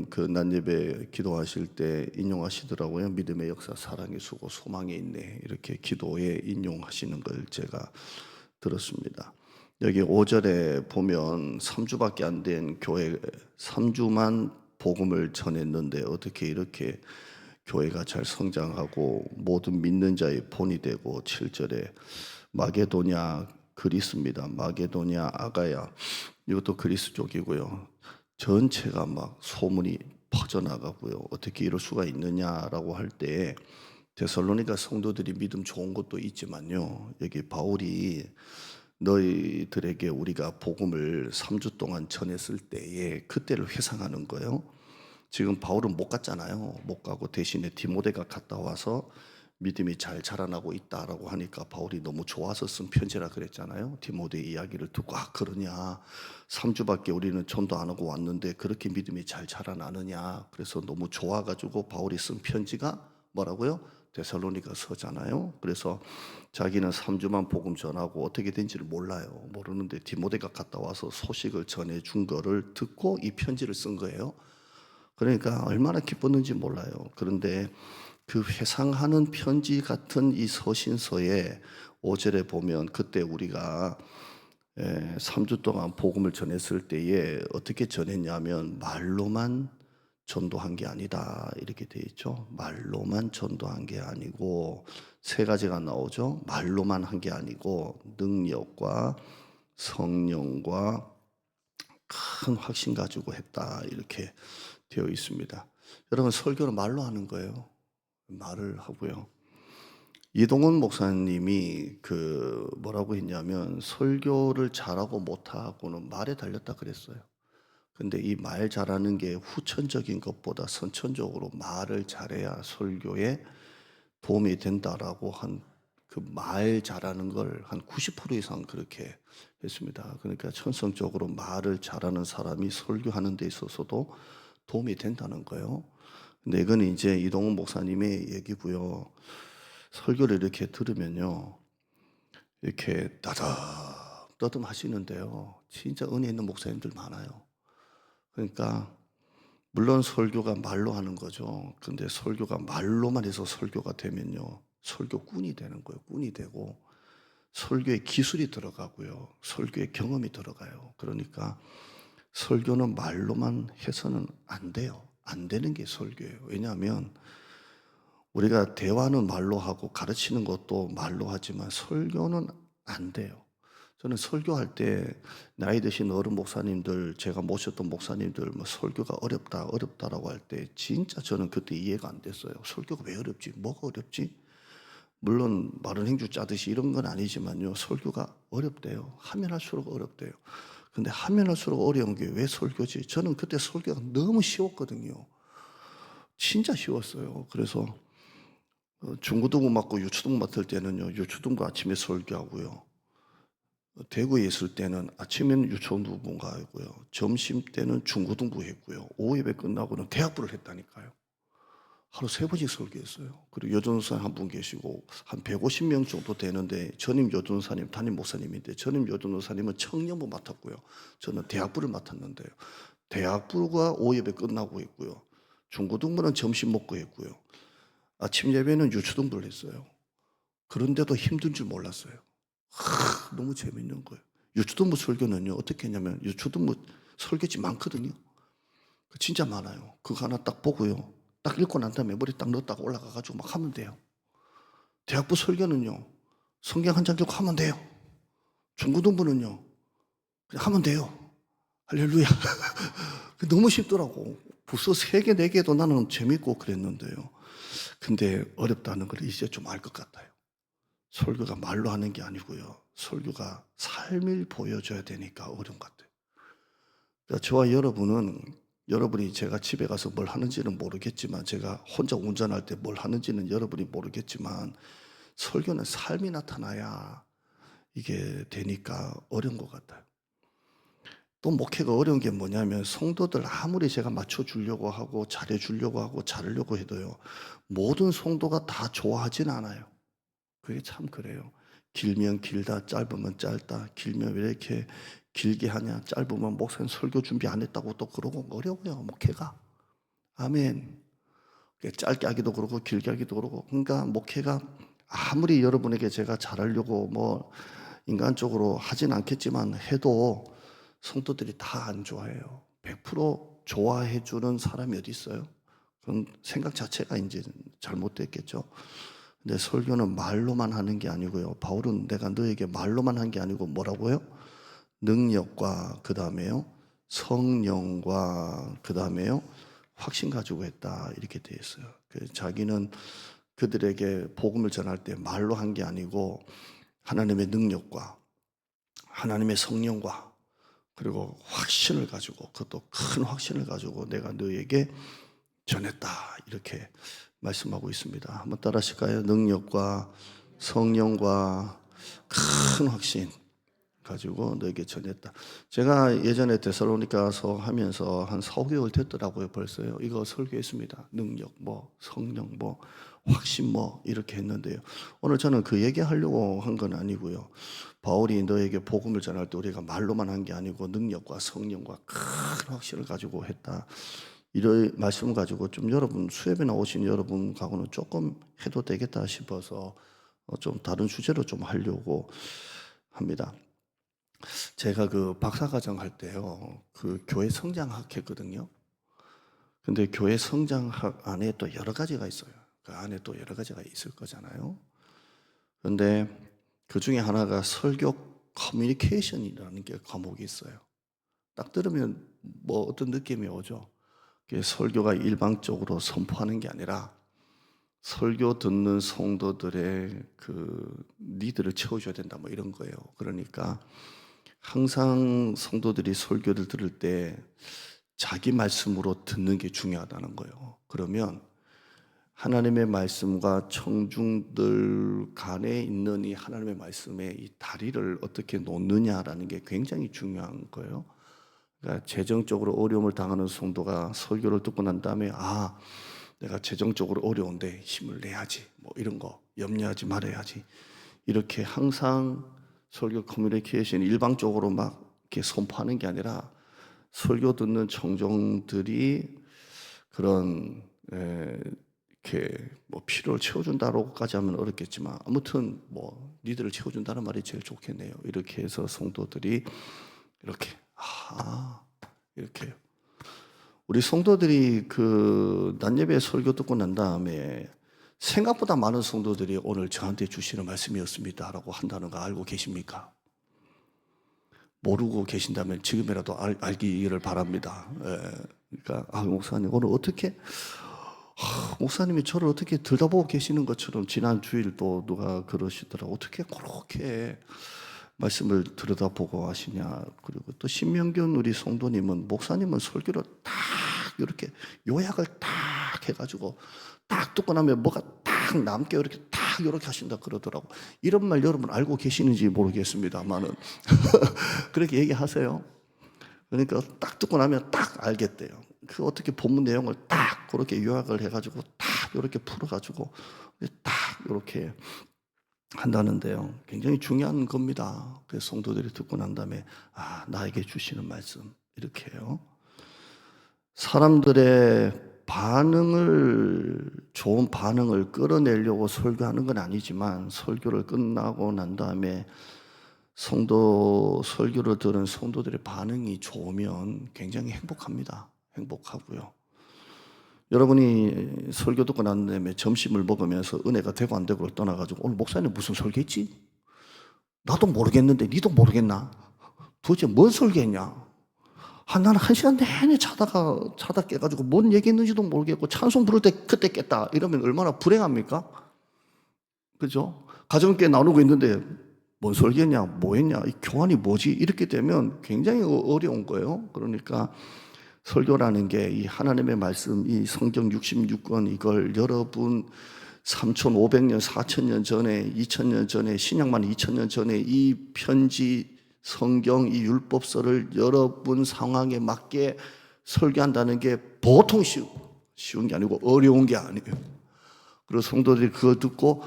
목사님 그 난예배 기도하실 때 인용하시더라고요. 믿음의 역사, 사랑의 수고, 소망에 있네. 이렇게 기도에 인용하시는 걸 제가 들었습니다. 여기 5절에 보면 3주밖에 안 된 교회 3주만 복음을 전했는데 어떻게 이렇게 교회가 잘 성장하고 모든 믿는 자의 본이 되고 7절에 마게도냐 그리스입니다. 마게도냐 아가야 이것도 그리스 쪽이고요. 전체가 막 소문이 퍼져나가고요. 어떻게 이럴 수가 있느냐라고 할 때 데살로니가 성도들이 믿음 좋은 것도 있지만요. 여기 바울이 너희들에게 우리가 복음을 3주 동안 전했을 때에 그때를 회상하는 거예요. 지금 바울은 못 갔잖아요. 못 가고 대신에 디모데가 갔다 와서 믿음이 잘 자라나고 있다라고 하니까 바울이 너무 좋아서 쓴 편지라 그랬잖아요. 디모데 이야기를 듣고 그러냐. 3주밖에 우리는 전도 안 하고 왔는데 그렇게 믿음이 잘 자라나느냐. 그래서 너무 좋아가지고 바울이 쓴 편지가 뭐라고요? 데살로니가서잖아요. 그래서 자기는 3주만 복음 전하고 어떻게 된지를 몰라요. 모르는데 디모데가 갔다 와서 소식을 전해준 거를 듣고 이 편지를 쓴 거예요. 그러니까 얼마나 기뻤는지 몰라요. 그런데 그 회상하는 편지 같은 이 서신서에 5절에 보면 그때 우리가 3주 동안 복음을 전했을 때에 어떻게 전했냐면 말로만 전도한 게 아니다 이렇게 돼 있죠. 말로만 전도한 게 아니고 세 가지가 나오죠. 말로만 한 게 아니고 능력과 성령과 큰 확신 가지고 했다 이렇게 되어 있습니다. 여러분 설교는 말로 하는 거예요. 말을 하고요. 이동훈 목사님이 그 뭐라고 했냐면 설교를 잘하고 못하고는 말에 달렸다 그랬어요. 근데 이 말 잘하는 게 후천적인 것보다 선천적으로 말을 잘해야 설교에 도움이 된다라고 한 그 말 잘하는 걸 한 90% 이상 그렇게 했습니다. 그러니까 천성적으로 말을 잘하는 사람이 설교하는 데 있어서도 도움이 된다는 거예요. 근데 이건 이제 이동훈 목사님의 얘기고요. 설교를 이렇게 들으면요. 이렇게 따듬 하시는데요. 진짜 은혜 있는 목사님들 많아요. 그러니까 물론 설교가 말로 하는 거죠. 근데 설교가 말로만 해서 설교가 되면요. 설교꾼이 되는 거예요. 꾼이 되고 설교의 기술이 들어가고요. 설교의 경험이 들어가요. 그러니까 설교는 말로만 해서는 안 돼요. 안 되는 게 설교예요. 왜냐하면 우리가 대화는 말로 하고 가르치는 것도 말로 하지만 설교는 안 돼요. 저는 설교할 때 나이 드신 어른 목사님들, 제가 모셨던 목사님들 뭐 설교가 어렵다라고 할 때 진짜 저는 그때 이해가 안 됐어요. 설교가 왜 어렵지? 뭐가 어렵지? 물론 마른 행주 짜듯이 이런 건 아니지만요. 설교가 어렵대요. 하면 할수록 어렵대요. 근데 하면 할수록 어려운 게 왜 설교지? 저는 그때 설교가 너무 쉬웠거든요. 진짜 쉬웠어요. 그래서 중고등부 맡고 유초등 맡을 때는요. 유초등부 아침에 설교하고요. 대구에 있을 때는 아침에는 유초등부인가 하고요. 점심 때는 중고등부 했고요. 오후 예배 끝나고는 대학부를 했다니까요. 하루 3번씩 설교했어요. 그리고 여전사님 한 분 계시고 한 150명 정도 되는데 전임 여전사님, 담임 목사님인데 전임 여전사님은 청년부 맡았고요. 저는 대학부를 맡았는데요. 대학부가 오후 예배 끝나고 했고요. 중고등부는 점심 먹고 했고요. 아침 예배는 유초등부를 했어요. 그런데도 힘든 줄 몰랐어요. 너무 재밌는 거예요. 유초등부 설교는요, 어떻게 했냐면, 유초등부 설교지 많거든요. 진짜 많아요. 그거 하나 딱 보고요. 딱 읽고 난 다음에 머리 딱 넣었다가 올라가가지고 막 하면 돼요. 대학부 설교는요, 성경 한 장 읽고 하면 돼요. 중고등부는요, 그냥 하면 돼요. 할렐루야. 너무 쉽더라고. 벌써 3개, 4개도 나는 재밌고 그랬는데요. 근데 어렵다는 걸 이제 좀 알 것 같아요. 설교가 말로 하는 게 아니고요. 설교가 삶을 보여줘야 되니까 어려운 것 같아요. 그러니까 저와 여러분이 제가 집에 가서 뭘 하는지는 모르겠지만 제가 혼자 운전할 때 뭘 하는지는 여러분이 모르겠지만 설교는 삶이 나타나야 이게 되니까 어려운 것 같아요. 또 목회가 어려운 게 뭐냐면 성도들 아무리 제가 맞춰주려고 하고 잘해주려고 하고 잘하려고 해도요. 모든 성도가 다 좋아하진 않아요. 그게 참 그래요. 길면 길다, 짧으면 짧다. 길면 왜 이렇게 길게 하냐? 짧으면 목사님 설교 준비 안 했다고 또 그러고 어려워요, 목회가. 아멘. 짧게 하기도 그렇고 길게 하기도 그렇고, 그러니까 목회가 아무리 여러분에게 제가 잘하려고 뭐 인간적으로 하진 않겠지만 해도 성도들이 다 안 좋아해요. 100% 좋아해 주는 사람이 어디 있어요? 그건 생각 자체가 이제 잘못됐겠죠. 근데 설교는 말로만 하는 게 아니고요. 바울은 내가 너에게 말로만 한 게 아니고 뭐라고요? 능력과 그 다음에요 성령과 그 다음에요 확신 가지고 했다, 이렇게 되어 있어요. 자기는 그들에게 복음을 전할 때 말로 한 게 아니고 하나님의 능력과 하나님의 성령과 그리고 확신을 가지고, 그것도 큰 확신을 가지고 내가 너에게 전했다, 이렇게 말씀하고 있습니다. 한번 따라 하실까요? 능력과 성령과 큰 확신 가지고 너에게 전했다. 제가 예전에 데살로니가서 하면서 한 4, 5개월 됐더라고요. 벌써요. 이거 설교했습니다. 능력 뭐 성령 뭐 확신 뭐 이렇게 했는데요. 오늘 저는 그 얘기하려고 한 건 아니고요. 바울이 너에게 복음을 전할 때 우리가 말로만 한 게 아니고 능력과 성령과 큰 확신을 가지고 했다, 이런 말씀을 가지고 좀 여러분 수협에 나오신 여러분하고는 조금 해도 되겠다 싶어서 좀 다른 주제로 좀 하려고 합니다. 제가 그 박사과정 할 때요, 그 교회 성장학 했거든요. 근데 교회 성장학 안에 또 여러 가지가 있어요. 그 안에 또 여러 가지가 있을 거잖아요. 근데 그 중에 하나가 설교 커뮤니케이션이라는 게 과목이 있어요. 딱 들으면 뭐 어떤 느낌이 오죠? 설교가 일방적으로 선포하는 게 아니라 설교 듣는 성도들의 그 니드를 채워줘야 된다, 뭐 이런 거예요. 그러니까 항상 성도들이 설교를 들을 때 자기 말씀으로 듣는 게 중요하다는 거예요. 그러면 하나님의 말씀과 청중들 간에 있는 이 하나님의 말씀의 이 다리를 어떻게 놓느냐라는 게 굉장히 중요한 거예요. 그러니까 재정적으로 어려움을 당하는 성도가 설교를 듣고 난 다음에 내가 재정적으로 어려운데 힘을 내야지, 뭐 이런 거 염려하지 말아야지, 이렇게 항상 설교 커뮤니케이션이 일방적으로 막 이렇게 선포하는 게 아니라 설교 듣는 청중들이 그런 이렇게 뭐 필요를 채워준다고까지 하면 어렵겠지만 아무튼 뭐 니들을 채워준다는 말이 제일 좋겠네요. 이렇게 해서 성도들이 이렇게 이렇게 우리 성도들이 그 낮예배 설교 듣고 난 다음에 생각보다 많은 성도들이 오늘 저한테 주시는 말씀이었습니다라고 한다는 거 알고 계십니까? 모르고 계신다면 지금이라도 알기를 바랍니다. 그러니까 목사님 오늘 어떻게 목사님이 저를 어떻게 들여다보고 계시는 것처럼 지난 주일도 누가 그러시더라고. 어떻게 그렇게 말씀을 들여다보고 하시냐. 그리고 또 신명균 우리 성도님은 목사님은 설교를 딱 이렇게 요약을 딱 해가지고 딱 듣고 나면 뭐가 딱 남게 이렇게 딱 이렇게 하신다 그러더라고. 이런 말 여러분 알고 계시는지 모르겠습니다만은 그렇게 얘기하세요. 그러니까 딱 듣고 나면 딱 알겠대요. 그 어떻게 본문 내용을 딱 그렇게 요약을 해가지고 딱 이렇게 풀어가지고 딱 이렇게 한다는데요. 굉장히 중요한 겁니다. 그래서 성도들이 듣고 난 다음에 나에게 주시는 말씀 이렇게 해요. 사람들의 좋은 반응을 끌어내려고 설교하는 건 아니지만 설교를 끝나고 난 다음에 설교를 들은 성도들의 반응이 좋으면 굉장히 행복합니다. 행복하고요. 여러분이 설교 듣고 난 다음에 점심을 먹으면서 은혜가 되고 안 되고를 떠나가지고 오늘 목사님 무슨 설교했지? 나도 모르겠는데 니도 모르겠나? 도대체 뭔 설교했냐? 나는 1시간 내내 자다 깨가지고 뭔 얘기했는지도 모르겠고 찬송 부를 때 그때 깼다 이러면 얼마나 불행합니까? 그죠? 가정교회 나누고 있는데 뭔 설교했냐? 뭐 했냐? 이 교환이 뭐지? 이렇게 되면 굉장히 어려운 거예요. 그러니까 설교라는 게 이 하나님의 말씀, 이 성경 66권 이걸 여러분 3,500년, 4,000년 전에, 2,000년 전에, 신약만 2,000년 전에 이 편지, 성경, 이 율법서를 여러분 상황에 맞게 설교한다는 게 보통 쉬운 게 아니고 어려운 게 아니에요. 그리고 성도들이 그걸 듣고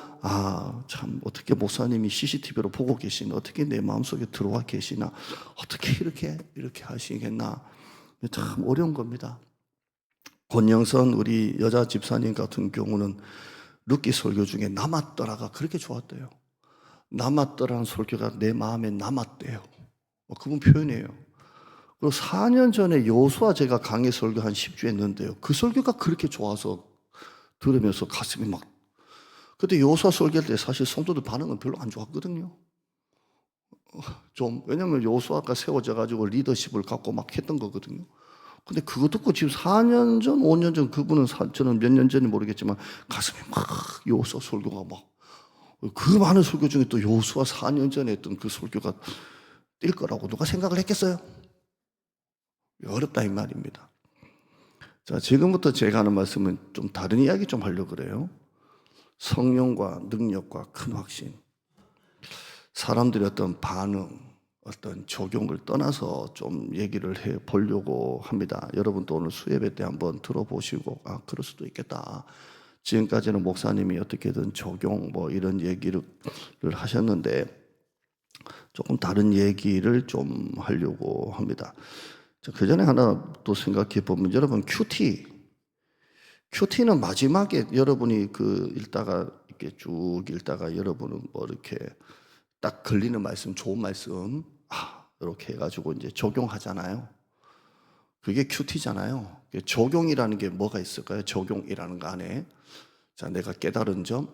참 어떻게 목사님이 CCTV로 보고 계시나, 어떻게 내 마음속에 들어와 계시나, 어떻게 이렇게 하시겠나, 참 어려운 겁니다. 권영선 우리 여자 집사님 같은 경우는 룻기 설교 중에 남았더라가 그렇게 좋았대요. 남았더라는 설교가 내 마음에 남았대요. 그분 표현이에요. 그리고 4년 전에 여호수아 제가 강의 설교 한 10주 했는데요. 그 설교가 그렇게 좋아서 들으면서 가슴이 막, 그때 여호수아 설교할 때 사실 성도들 반응은 별로 안 좋았거든요. 왜냐면 여호수아가 세워져 가지고 리더십을 갖고 막 했던 거거든요. 근데 그거 듣고 지금 4년 전, 5년 전 그분은 저는 몇 년 전인지 모르겠지만 가슴이 막 여호수아 설교가 막, 그 많은 설교 중에 또 여호수아 4년 전에 했던 그 설교가 뛸 거라고 누가 생각을 했겠어요? 어렵다 이 말입니다. 자, 지금부터 제가 하는 말씀은 좀 다른 이야기 좀 하려고 그래요. 성령과 능력과 큰 확신. 사람들의 어떤 반응, 어떤 적용을 떠나서 좀 얘기를 해 보려고 합니다. 여러분도 오늘 수예배 때 한번 들어보시고, 그럴 수도 있겠다. 지금까지는 목사님이 어떻게든 적용 이런 얘기를 하셨는데 조금 다른 얘기를 좀 하려고 합니다. 그 전에 하나 또 생각해 보면, 여러분 큐티는 마지막에 여러분이 읽다가 이렇게 쭉 읽다가 여러분은 이렇게 딱 걸리는 말씀, 좋은 말씀, 이렇게 해가지고 이제 적용하잖아요. 그게 큐티잖아요. 적용이라는 게 뭐가 있을까요? 적용이라는 거 안에. 자, 내가 깨달은 점,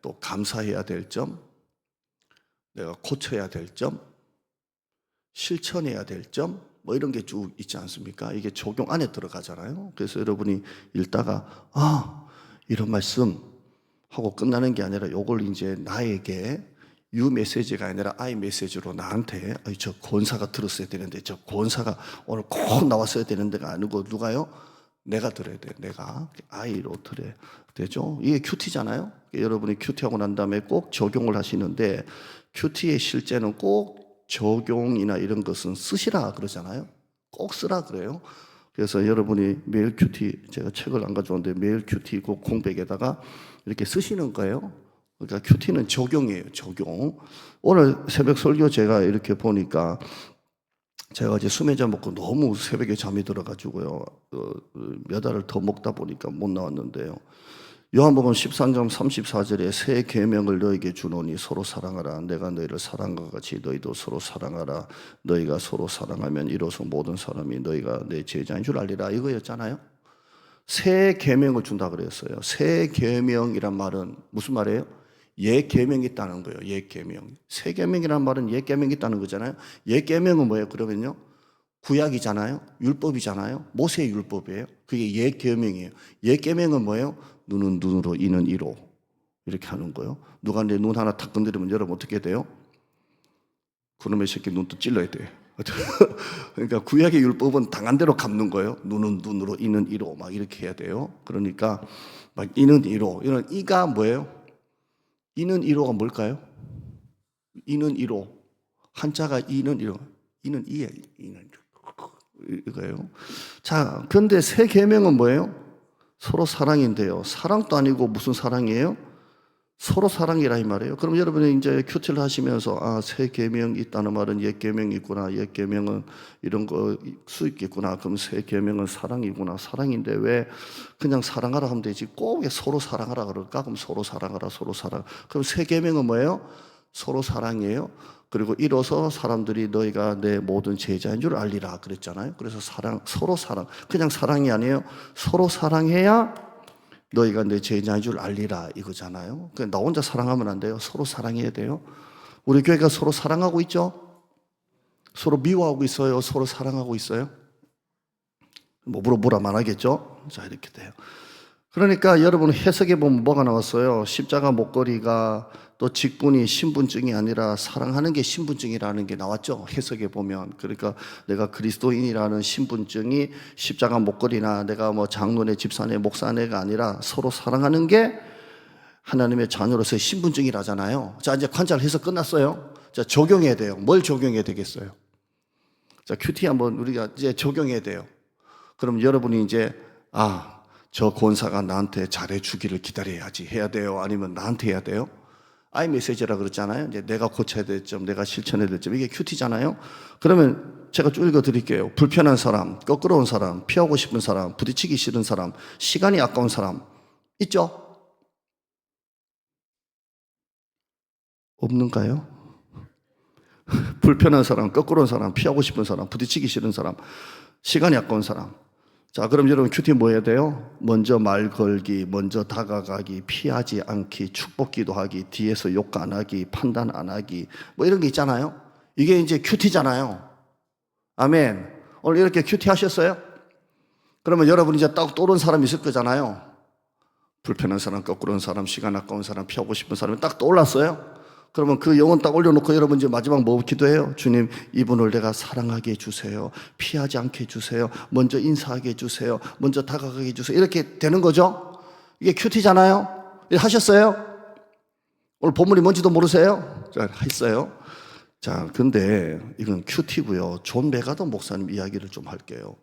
또 감사해야 될 점, 내가 고쳐야 될 점, 실천해야 될 점, 이런 게 쭉 있지 않습니까? 이게 적용 안에 들어가잖아요. 그래서 여러분이 읽다가, 이런 말씀 하고 끝나는 게 아니라 요걸 이제 나에게 유 메시지가 아니라 아이 메시지로 나한테, 저 권사가 들었어야 되는데, 저 권사가 오늘 꼭 나왔어야 되는 데가 아니고 누가요? 내가 들어야 돼. 내가 아이로 들어야 되죠. 이게 큐티잖아요. 여러분이 큐티하고 난 다음에 꼭 적용을 하시는데, 큐티의 실제는 꼭 적용이나 이런 것은 쓰시라 그러잖아요. 꼭 쓰라 그래요. 그래서 여러분이 매일 큐티, 제가 책을 안 가져왔는데 매일 큐티 그 공백에다가 이렇게 쓰시는 거예요. 그러니까 큐티는 적용이에요. 적용. 오늘 새벽 설교 제가 이렇게 보니까, 제가 어제 수면제 먹고 너무 새벽에 잠이 들어가지고요. 몇 알을 더 먹다 보니까 못 나왔는데요. 요한복음 13장 34절에 새 계명을 너에게 주노니 서로 사랑하라. 내가 너희를 사랑한 것 같이 너희도 서로 사랑하라. 너희가 서로 사랑하면 이로써 모든 사람이 너희가 내 제자인 줄 알리라. 이거였잖아요. 새 계명을 준다 그랬어요. 새 계명이란 말은 무슨 말이에요? 옛 계명이 있다는 거예요. 옛 계명. 새 계명이란 말은 옛 계명이 있다는 거잖아요. 옛 계명은 뭐예요? 그러면요, 구약이잖아요. 율법이잖아요. 모세의 율법이에요. 그게 옛 계명이에요. 옛 계명은 뭐예요? 눈은 눈으로, 이는 이로. 이렇게 하는 거예요. 누가 내 눈 하나 탁 건드리면 여러분 어떻게 돼요? 그놈의 새끼 눈도 찔러야 돼. 그러니까 구약의 율법은 당한 대로 갚는 거예요. 눈은 눈으로, 이는 이로. 막 이렇게 해야 돼요. 그러니까 막 이는 이로. 이는 이가 뭐예요? 이는 이로가 뭘까요? 이는 이로. 한자가 이는 이로. 이는 이에, 이는 이거예요. 자, 그런데 새 계명은 뭐예요? 서로 사랑인데요. 사랑도 아니고 무슨 사랑이에요? 서로 사랑이라 이 말이에요. 그럼 여러분이 이제 큐티를 하시면서, 새 계명이 있다는 말은 옛 계명이 있구나. 옛 계명은 이런 거 수 있겠구나. 그럼 새 계명은 사랑이구나. 사랑인데 왜 그냥 사랑하라 하면 되지? 꼭 왜 서로 사랑하라 그럴까? 그럼 서로 사랑하라, 서로 사랑. 그럼 새 계명은 뭐예요? 서로 사랑이에요. 그리고 이로써 사람들이 너희가 내 모든 제자인 줄 알리라 그랬잖아요. 그래서 사랑, 서로 사랑. 그냥 사랑이 아니에요. 서로 사랑해야 너희가 내 제자인 줄 알리라 이거잖아요. 나 혼자 사랑하면 안 돼요. 서로 사랑해야 돼요. 우리 교회가 서로 사랑하고 있죠? 서로 미워하고 있어요? 서로 사랑하고 있어요? 뭐라 말하겠죠? 자, 이렇게 돼요. 그러니까 여러분 해석해 보면 뭐가 나왔어요? 십자가 목걸이가 또 직분이 신분증이 아니라 사랑하는 게 신분증이라는 게 나왔죠. 해석해 보면. 그러니까 내가 그리스도인이라는 신분증이 십자가 목걸이나 내가 장로네, 집사네, 목사네가 아니라 서로 사랑하는 게 하나님의 자녀로서의 신분증이라잖아요. 자, 이제 관찰 해석 끝났어요. 자, 적용해야 돼요. 뭘 적용해야 되겠어요? 자, 큐티 한번 우리가 이제 적용해야 돼요. 그럼 여러분이 이제 저 권사가 나한테 잘해주기를 기다려야지 해야 돼요? 아니면 나한테 해야 돼요? 아이메시지라 그랬잖아요. 이제 내가 고쳐야 될 점, 내가 실천해야 될 점, 이게 큐티잖아요. 그러면 제가 쭉 읽어드릴게요. 불편한 사람, 거꾸로운 사람, 피하고 싶은 사람, 부딪히기 싫은 사람, 시간이 아까운 사람 있죠? 없는가요? 불편한 사람, 거꾸로운 사람, 피하고 싶은 사람, 부딪히기 싫은 사람, 시간이 아까운 사람. 자, 그럼 여러분 큐티 뭐 해야 돼요? 먼저 말 걸기, 먼저 다가가기, 피하지 않기, 축복 기도하기, 뒤에서 욕 안 하기, 판단 안 하기, 뭐 이런 게 있잖아요. 이게 이제 큐티잖아요. 아멘. 오늘 이렇게 큐티 하셨어요? 그러면 여러분 이제 딱 떠오른 사람 있을 거잖아요. 불편한 사람, 거꾸로운 사람, 시간 아까운 사람, 피하고 싶은 사람이 딱 떠올랐어요? 그러면 그 영혼 딱 올려놓고 여러분 이제 마지막 뭐 기도해요? 주님, 이분을 내가 사랑하게 해주세요. 피하지 않게 해주세요. 먼저 인사하게 해주세요. 먼저 다가가게 해주세요. 이렇게 되는 거죠? 이게 큐티잖아요? 하셨어요? 오늘 본문이 뭔지도 모르세요? 자, 했어요. 자, 근데 이건 큐티고요. 존 메가더 목사님 이야기를 좀 할게요.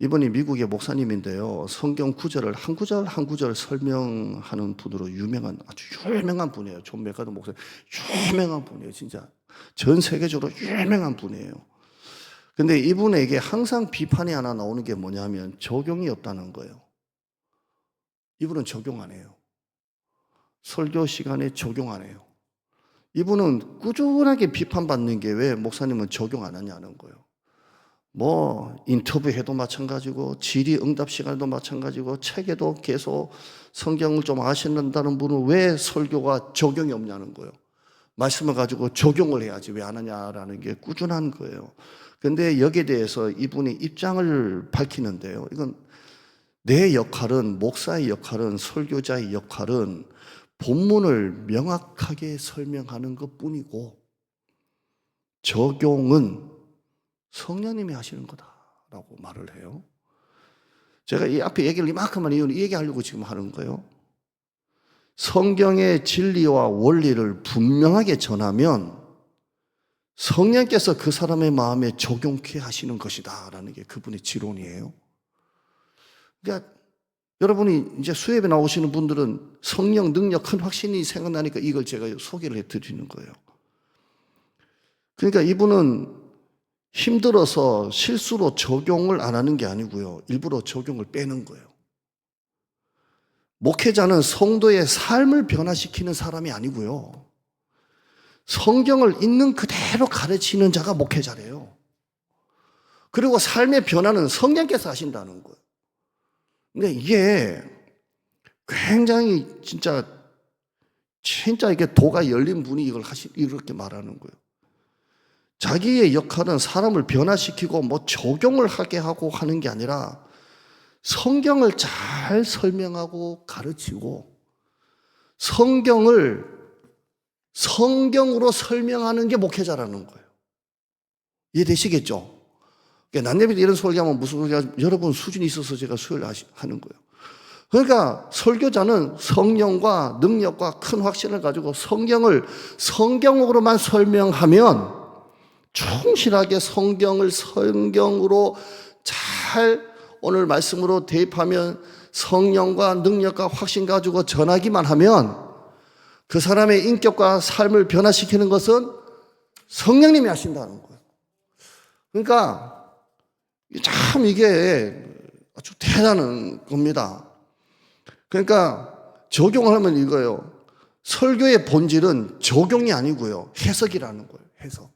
이분이 미국의 목사님인데요. 성경 구절을 한 구절 한 구절 설명하는 분으로 유명한, 아주 유명한 분이에요. 존 메가더 목사님. 유명한 분이에요. 진짜. 전 세계적으로 유명한 분이에요. 근데 이분에게 항상 비판이 하나 나오는 게 뭐냐면 적용이 없다는 거예요. 이분은 적용 안 해요. 설교 시간에 적용 안 해요. 이분은 꾸준하게 비판받는 게 왜 목사님은 적용 안 하냐는 거예요. 뭐 인터뷰해도 마찬가지고 질의응답 시간에도 마찬가지고 책에도 계속 성경을 좀 아신다는 분은 왜 설교가 적용이 없냐는 거예요. 말씀을 가지고 적용을 해야지 왜 안 하냐라는 게 꾸준한 거예요. 그런데 여기에 대해서 이분이 입장을 밝히는데요. 이건 내 역할은, 목사의 역할은, 설교자의 역할은 본문을 명확하게 설명하는 것뿐이고 적용은 성령님이 하시는 거다라고 말을 해요. 제가 이 앞에 얘기를 이만큼만 이유는 이 얘기하려고 지금 하는 거예요. 성경의 진리와 원리를 분명하게 전하면 성령께서 그 사람의 마음에 적용케 하시는 것이다라는 게 그분의 지론이에요. 그러니까 여러분이 이제 수협에 나오시는 분들은 성령 능력 큰 확신이 생각나니까 이걸 제가 소개를 해드리는 거예요. 그러니까 이분은 힘들어서 실수로 적용을 안 하는 게 아니고요. 일부러 적용을 빼는 거예요. 목회자는 성도의 삶을 변화시키는 사람이 아니고요. 성경을 있는 그대로 가르치는 자가 목회자래요. 그리고 삶의 변화는 성령께서 하신다는 거예요. 근데 이게 굉장히 진짜 이게 도가 열린 분이 이렇게 말하는 거예요. 자기의 역할은 사람을 변화시키고 뭐 적용을 하게 하고 하는 게 아니라 성경을 잘 설명하고 가르치고 성경을 성경으로 설명하는 게 목회자라는 거예요. 이해되시겠죠? 난예비 때 이런 설교하면 무슨 소리야? 여러분 수준이 있어서 제가 수요일 하는 거예요. 그러니까 설교자는 성령과 능력과 큰 확신을 가지고 성경을 성경으로만 설명하면 충실하게 성경을 성경으로 잘 오늘 말씀으로 대입하면 성령과 능력과 확신 가지고 전하기만 하면 그 사람의 인격과 삶을 변화시키는 것은 성령님이 하신다는 거예요. 그러니까 참 이게 아주 대단한 겁니다. 그러니까 적용을 하면 이거예요. 설교의 본질은 적용이 아니고요. 해석이라는 거예요. 해석.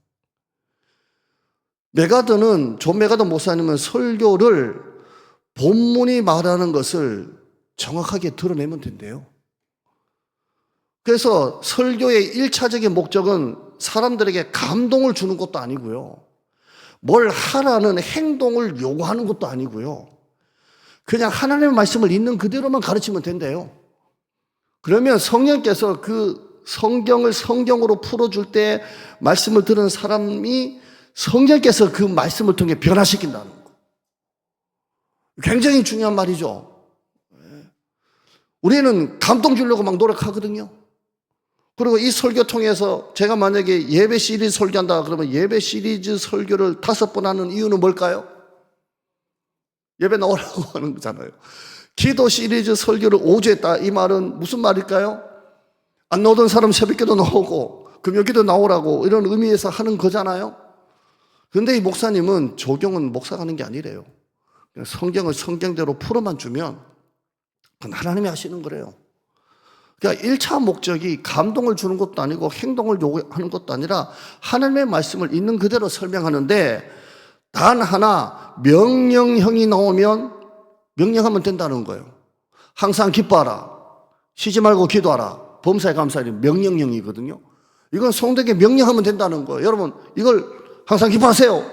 존 메가더 목사님은 설교를 본문이 말하는 것을 정확하게 드러내면 된대요. 그래서 설교의 1차적인 목적은 사람들에게 감동을 주는 것도 아니고요. 뭘 하라는 행동을 요구하는 것도 아니고요. 그냥 하나님의 말씀을 있는 그대로만 가르치면 된대요. 그러면 성령께서 그 성경을 성경으로 풀어줄 때 말씀을 들은 사람이 성령께서 그 말씀을 통해 변화시킨다는 거. 굉장히 중요한 말이죠. 우리는 감동 주려고 막 노력하거든요. 그리고 이 설교 통해서 제가 만약에 예배 시리즈 설교한다 그러면 예배 시리즈 설교를 5번 하는 이유는 뭘까요? 예배 나오라고 하는 거잖아요. 기도 시리즈 설교를 5주 했다. 이 말은 무슨 말일까요? 안 나오던 사람 새벽기도 나오고 금요기도 나오라고 이런 의미에서 하는 거잖아요. 그런데 이 목사님은 적용은 목사가 하는 게 아니래요. 성경을 성경대로 풀어만 주면 그건 하나님이 하시는 거래요. 그러니까 1차 목적이 감동을 주는 것도 아니고 행동을 요구하는 것도 아니라 하나님의 말씀을 있는 그대로 설명하는데 단 하나 명령형이 나오면 명령하면 된다는 거예요. 항상 기뻐하라. 쉬지 말고 기도하라. 범사에 감사하라. 명령형이거든요. 이건 성도에게 명령하면 된다는 거예요. 여러분 이걸 항상 기뻐하세요.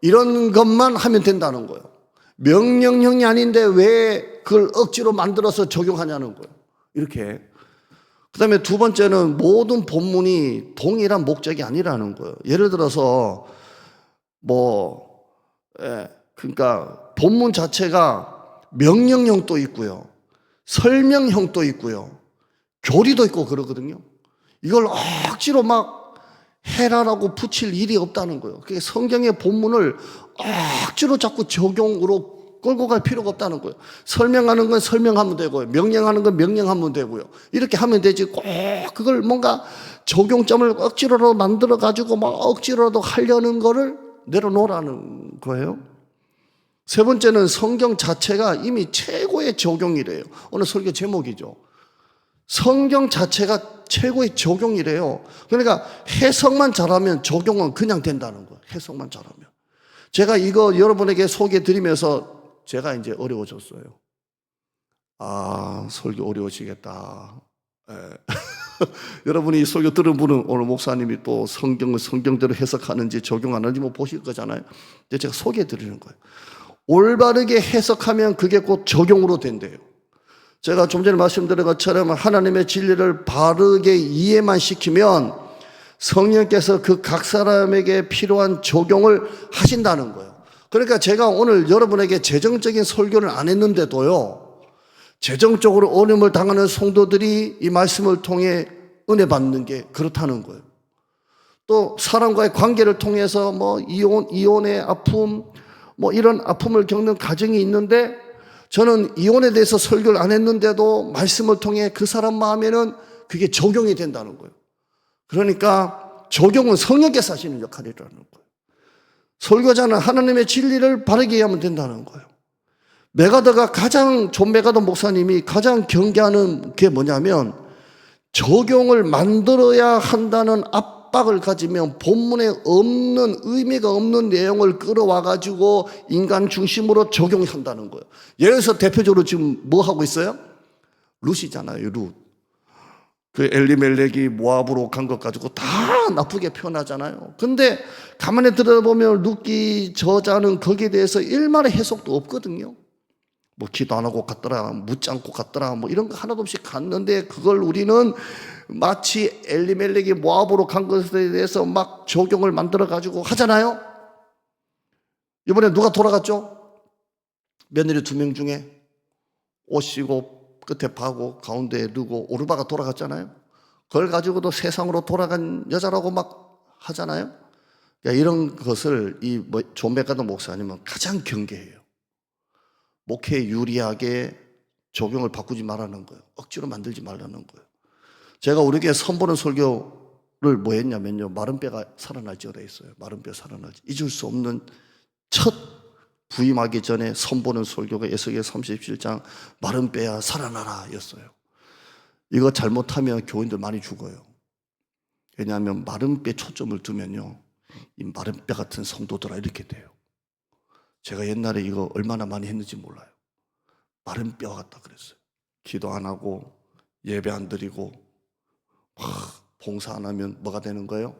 이런 것만 하면 된다는 거예요. 명령형이 아닌데 왜 그걸 억지로 만들어서 적용하냐는 거예요. 이렇게. 그 다음에 두 번째는 모든 본문이 동일한 목적이 아니라는 거예요. 예를 들어서 그러니까 본문 자체가 명령형도 있고요. 설명형도 있고요. 교리도 있고 그러거든요. 이걸 억지로 막 해라라고 붙일 일이 없다는 거예요. 그게 성경의 본문을 억지로 자꾸 적용으로 끌고 갈 필요가 없다는 거예요. 설명하는 건 설명하면 되고요. 명령하는 건 명령하면 되고요. 이렇게 하면 되지 꼭 그걸 뭔가 적용점을 억지로라도 만들어 가지고 막 억지로라도 하려는 거를 내려놓으라는 거예요. 세 번째는 성경 자체가 이미 최고의 적용이래요. 오늘 설교 제목이죠. 성경 자체가 최고의 적용이래요. 그러니까 해석만 잘하면 적용은 그냥 된다는 거예요. 해석만 잘하면. 제가 이거 여러분에게 소개해 드리면서 제가 이제 어려워졌어요. 아, 설교 어려워지겠다. 여러분이 설교 들은 분은 오늘 목사님이 또 성경을 성경대로 해석하는지 적용하는지 뭐 보실 거잖아요. 근데 제가 소개해 드리는 거예요. 올바르게 해석하면 그게 곧 적용으로 된대요. 제가 좀 전에 말씀드린 것처럼 하나님의 진리를 바르게 이해만 시키면 성령께서 그 각 사람에게 필요한 적용을 하신다는 거예요. 그러니까 제가 오늘 여러분에게 재정적인 설교를 안 했는데도요, 재정적으로 어려움을 당하는 성도들이 이 말씀을 통해 은혜 받는 게 그렇다는 거예요. 또 사람과의 관계를 통해서 이혼의 아픔, 이런 아픔을 겪는 가정이 있는데 저는 이혼에 대해서 설교를 안 했는데도 말씀을 통해 그 사람 마음에는 그게 적용이 된다는 거예요. 그러니까 적용은 성령께서 하시는 역할이라는 거예요. 설교자는 하나님의 진리를 바르게 이해하면 된다는 거예요. 존 메가더 목사님이 가장 경계하는 게 뭐냐면 적용을 만들어야 한다는 압박을 가지면 본문에 없는 의미가 없는 내용을 끌어와 가지고 인간 중심으로 적용한다는 거예요. 예를 들어서 대표적으로 지금 뭐 하고 있어요? 룻이잖아요. 룻. 그 엘리멜렉이 모압으로 간 것 가지고 다 나쁘게 표현하잖아요. 근데 가만히 들어보면 룻기 저자는 거기에 대해서 일말의 해석도 없거든요. 기도 안 하고 갔더라, 묻지 않고 갔더라, 이런 거 하나도 없이 갔는데 그걸 우리는 마치 엘리멜렉이 모압으로 간 것에 대해서 막 적용을 만들어 가지고 하잖아요. 이번에 누가 돌아갔죠? 며느리 2명 중에 옷이고 끝에 바고 가운데에 누고 오르바가 돌아갔잖아요. 그걸 가지고도 세상으로 돌아간 여자라고 막 하잖아요. 그러니까 이런 것을 존 메가더 목사님은 가장 경계해요. 목회에 유리하게 적용을 바꾸지 말라는 거예요. 억지로 만들지 말라는 거예요. 제가 우리 교회 선보는 설교를 뭐 했냐면요, 마른 뼈가 살아날지어다 했어요. 마른 뼈 살아날지. 잊을 수 없는 첫 부임하기 전에 선보는 설교가 에스겔 37장 마른 뼈야 살아나라 였어요. 이거 잘못하면 교인들 많이 죽어요. 왜냐하면 마른 뼈에 초점을 두면요, 이 마른 뼈 같은 성도들아 이렇게 돼요. 제가 옛날에 이거 얼마나 많이 했는지 몰라요. 마른 뼈 같다 그랬어요. 기도 안 하고 예배 안 드리고 봉사 안 하면 뭐가 되는 거예요?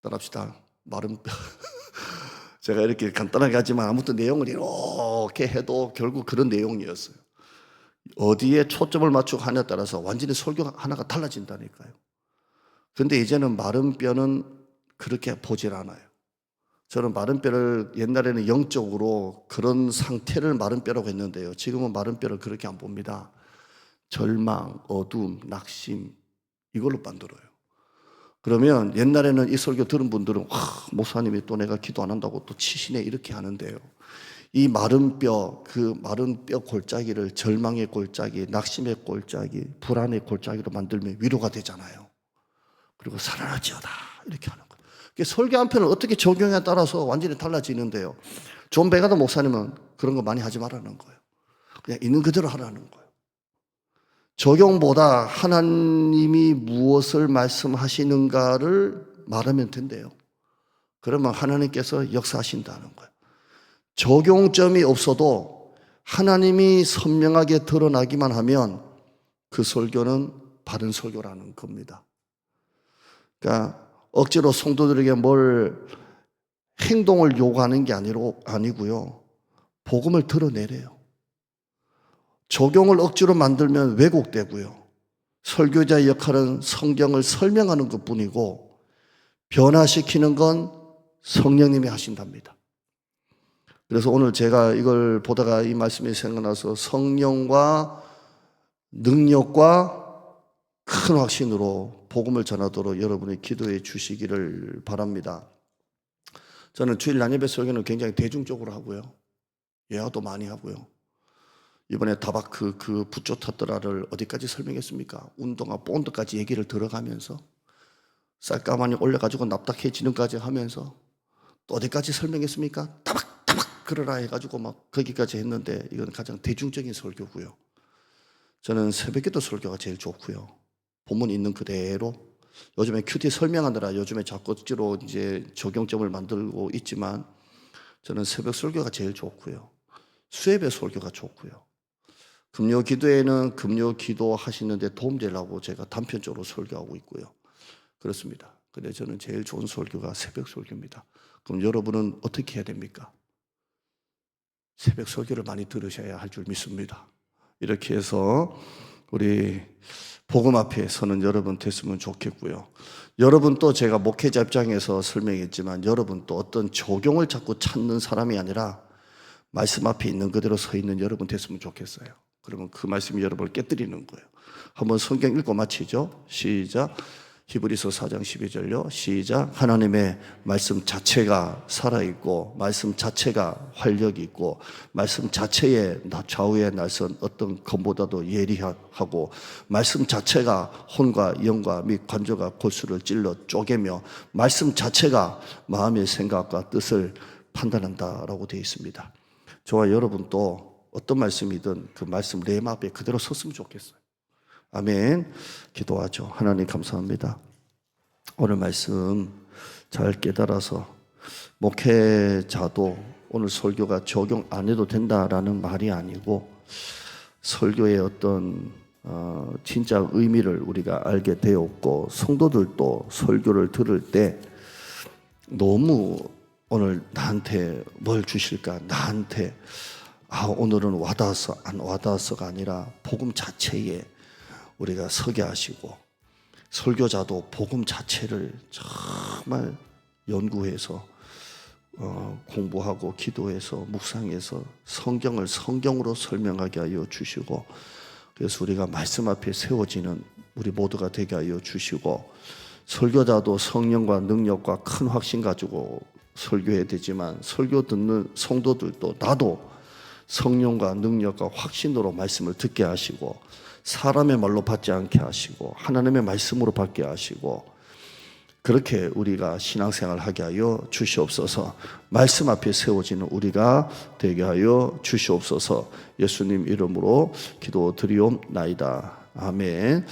따라합시다. 마른 뼈. 제가 이렇게 간단하게 하지만 아무튼 내용을 이렇게 해도 결국 그런 내용이었어요. 어디에 초점을 맞추고 하냐에 따라서 완전히 설교 하나가 달라진다니까요. 그런데 이제는 마른 뼈는 그렇게 보질 않아요. 저는 마른 뼈를 옛날에는 영적으로 그런 상태를 마른 뼈라고 했는데요. 지금은 마른 뼈를 그렇게 안 봅니다. 절망, 어둠, 낙심 이걸로 만들어요. 그러면 옛날에는 이 설교 들은 분들은 목사님이 또 내가 기도 안 한다고 또 치시네 이렇게 하는데요. 이 마른 뼈, 그 마른 뼈 골짜기를 절망의 골짜기, 낙심의 골짜기, 불안의 골짜기로 만들면 위로가 되잖아요. 그리고 살아날지어다 이렇게 하는 거예요. 설교 한 편을 어떻게 적용에 따라서 완전히 달라지는데요. 존 베가더 목사님은 그런 거 많이 하지 말라는 거예요. 그냥 있는 그대로 하라는 거예요. 적용보다 하나님이 무엇을 말씀하시는가를 말하면 된대요. 그러면 하나님께서 역사하신다는 거예요. 적용점이 없어도 하나님이 선명하게 드러나기만 하면 그 설교는 바른 설교라는 겁니다. 그러니까 억지로 성도들에게 뭘 행동을 요구하는 게 아니고요. 복음을 드러내래요. 적용을 억지로 만들면 왜곡되고요. 설교자의 역할은 성경을 설명하는 것뿐이고 변화시키는 건 성령님이 하신답니다. 그래서 오늘 제가 이걸 보다가 이 말씀이 생각나서 성령과 능력과 큰 확신으로 복음을 전하도록 여러분이 기도해 주시기를 바랍니다. 저는 주일 난예배 설교는 굉장히 대중적으로 하고요. 예화도 많이 하고요. 이번에 다바크 그 부쪼탔더라를 어디까지 설명했습니까? 운동화 본드까지 얘기를 들어가면서 쌀가마니 올려가지고 납작해지는까지 하면서 또 어디까지 설명했습니까? 다박 그러라 해가지고 막 거기까지 했는데 이건 가장 대중적인 설교고요. 저는 새벽기도 설교가 제일 좋고요. 본문 있는 그대로 요즘에 큐티 설명하느라 요즘에 자꾸 억지로 이제 적용점을 만들고 있지만 저는 새벽 설교가 제일 좋고요. 수예배 설교가 좋고요. 금요 기도에는 금요 기도 하시는데 도움되려고 제가 단편적으로 설교하고 있고요. 그렇습니다. 근데 저는 제일 좋은 설교가 새벽 설교입니다. 그럼 여러분은 어떻게 해야 됩니까? 새벽 설교를 많이 들으셔야 할 줄 믿습니다. 이렇게 해서 우리 복음 앞에 서는 여러분 됐으면 좋겠고요. 여러분 또 제가 목회자 입장에서 설명했지만 여러분 또 어떤 적용을 자꾸 찾는 사람이 아니라 말씀 앞에 있는 그대로 서 있는 여러분 됐으면 좋겠어요. 그러면 그 말씀이 여러분을 깨뜨리는 거예요. 한번 성경 읽고 마치죠. 시작. 히브리서 4장 12절요. 시작. 하나님의 말씀 자체가 살아있고 말씀 자체가 활력이 있고 말씀 자체의 좌우의 날선 어떤 검보다도 예리하고 말씀 자체가 혼과 영과 및 관조가 골수를 찔러 쪼개며 말씀 자체가 마음의 생각과 뜻을 판단한다라고 되어 있습니다. 저와 여러분도 어떤 말씀이든 그 말씀 레마 앞에 그대로 섰으면 좋겠어요. 아멘. 기도하죠. 하나님 감사합니다. 오늘 말씀 잘 깨달아서 목회자도 오늘 설교가 적용 안 해도 된다라는 말이 아니고 설교의 어떤 진짜 의미를 우리가 알게 되었고 성도들도 설교를 들을 때 너무 오늘 나한테 뭘 주실까? 나한테 오늘은 와닿았어 안 와닿았어가 아니라 복음 자체에 우리가 서게 하시고 설교자도 복음 자체를 정말 연구해서 공부하고 기도해서 묵상해서 성경을 성경으로 설명하게 하여 주시고 그래서 우리가 말씀 앞에 세워지는 우리 모두가 되게 하여 주시고 설교자도 성령과 능력과 큰 확신 가지고 설교해야 되지만 설교 듣는 성도들도 나도 성령과 능력과 확신으로 말씀을 듣게 하시고 사람의 말로 받지 않게 하시고 하나님의 말씀으로 받게 하시고 그렇게 우리가 신앙생활 하게 하여 주시옵소서. 말씀 앞에 세워지는 우리가 되게 하여 주시옵소서. 예수님 이름으로 기도드리옵나이다. 아멘.